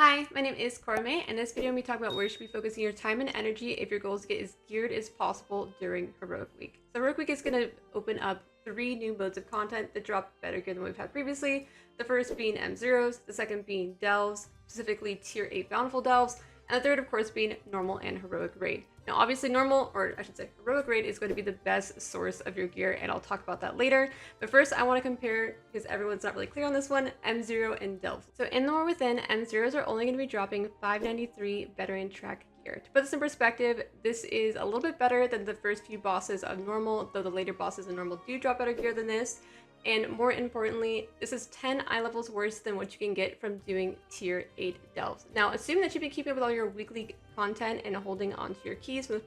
Hi, my name is Korame, and in this video we talk about where you should be focusing your time and energy if your goal is to get as geared as possible during Heroic Week. So Heroic Week is going to open up 3 new modes of content that drop better gear than we've had previously. The first being M0s, the second being Delves, specifically Tier 8 Bountiful Delves, and the third of course being Normal and Heroic Raid. Now obviously Normal, or I should say Heroic Raid, is going to be the best source of your gear, and I'll talk about that later. But first I want to compare, because everyone's not really clear on this one, M0 and Delve. So in the War Within, M0s are only going to be dropping 593 veteran track gear. To put this in perspective, this is a little bit better than the first few bosses of Normal, though the later bosses in Normal do drop better gear than this. And more importantly, this is 10 eye levels worse than what you can get from doing Tier 8 Delves. Now, assuming that you've been keeping up with all your weekly content and holding onto your keys from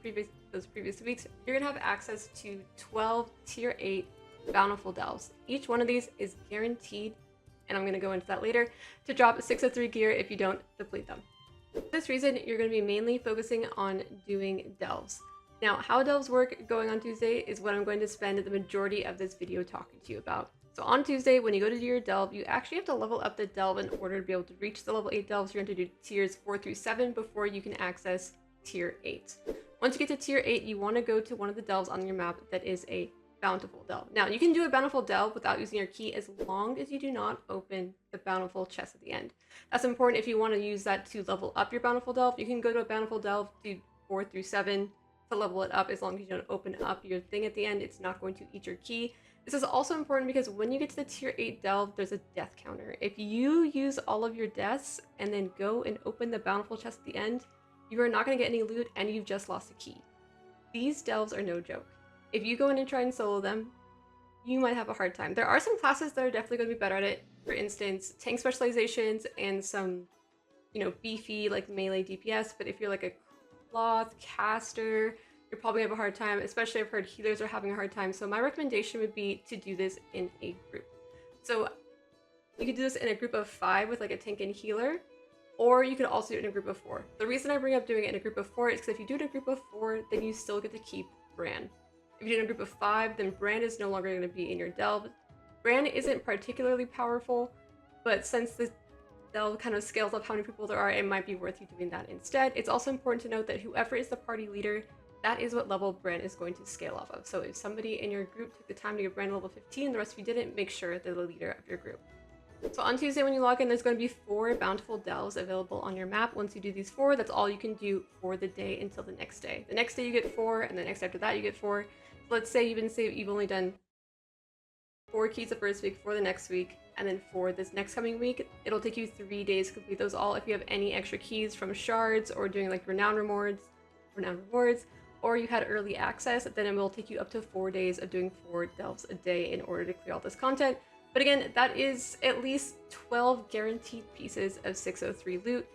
those previous weeks, you're going to have access to 12 Tier 8 Bountiful Delves. Each one of these is guaranteed, and I'm going to go into that later, to drop 603 gear if you don't deplete them. For this reason, you're going to be mainly focusing on doing Delves. Now, how Delves work going on Tuesday is what I'm going to spend the majority of this video talking to you about. So on Tuesday, when you go to do your Delve, you actually have to level up the Delve in order to be able to reach the level 8 Delves. You're going to do tiers 4 through 7 before you can access tier 8. Once you get to tier 8, you want to go to one of the Delves on your map that is a Bountiful Delve. Now, you can do a Bountiful Delve without using your key as long as you do not open the Bountiful chest at the end. That's important if you want to use that to level up your Bountiful Delve. You can go to a Bountiful Delve, do 4 through 7 to level it up. As long as you don't open up your thing at the end, it's not going to eat your key. This is also important because when you get to the tier 8 Delve, there's a death counter. If you use all of your deaths and then go and open the Bountiful chest at the end, you are not going to get any loot and you've just lost a key. These Delves are no joke. If you go in and try and solo them, you might have a hard time. There are some classes that are definitely going to be better at it. For instance, tank specializations and some, beefy like melee DPS. But if you're like a cloth caster, you're probably gonna have a hard time, especially I've heard healers are having a hard time. So my recommendation would be to do this in a group. So you could do this in a group of 5 with like a tank and healer, or you could also do it in a group of 4. The reason I bring up doing it in a group of 4 is because if you do it in a group of 4, then you still get to keep Bran. If you do it in a group of 5, then Bran is no longer going to be in your Delve. Bran isn't particularly powerful, but since the Delve kind of scales up how many people there are, it might be worth you doing that instead. It's also important to note that whoever is the party leader, that is what level Bran is going to scale off of. So if somebody in your group took the time to get Bran level 15, the rest of you didn't, make sure they're the leader of your group. So on Tuesday when you log in, there's going to be 4 Bountiful Delves available on your map. Once you do these 4, that's all you can do for the day until the next day. The next day you get 4, and the next after that you get 4. So let's say you've only done 4 keys the first week, 4 the next week, and then for this next coming week, it'll take you 3 days to complete those all. If you have any extra keys from shards or doing like renown rewards, or you had early access, then it will take you up to 4 days of doing 4 Delves a day in order to clear all this content. But again, that is at least 12 guaranteed pieces of 603 loot.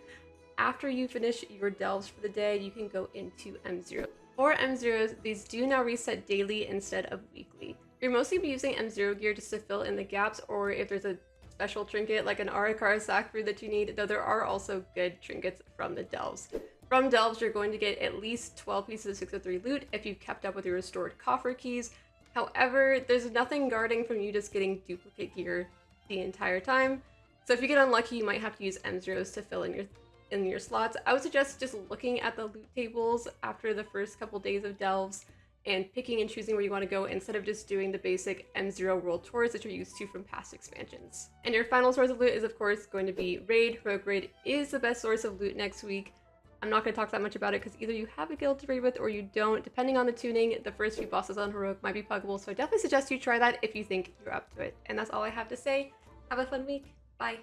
After you finish your Delves for the day, you can go into M0. For M0s, these do now reset daily instead of weekly. You're mostly be using M0 gear just to fill in the gaps, or if there's a special trinket like an Arakara Sakru that you need, though there are also good trinkets from the Delves. From Delves, you're going to get at least 12 pieces of 603 loot if you've kept up with your Restored Coffer Keys. However, there's nothing guarding from you just getting duplicate gear the entire time. So if you get unlucky, you might have to use M0s to fill in your slots. I would suggest just looking at the loot tables after the first couple days of Delves and picking and choosing where you want to go instead of just doing the basic M0 world tours that you're used to from past expansions. And your final source of loot is of course going to be Raid. Heroic Raid is the best source of loot next week. I'm not going to talk that much about it because either you have a guild to raid with or you don't. Depending on the tuning, the first few bosses on Heroic might be puggable, so I definitely suggest you try that if you think you're up to it. And that's all I have to say. Have a fun week. Bye.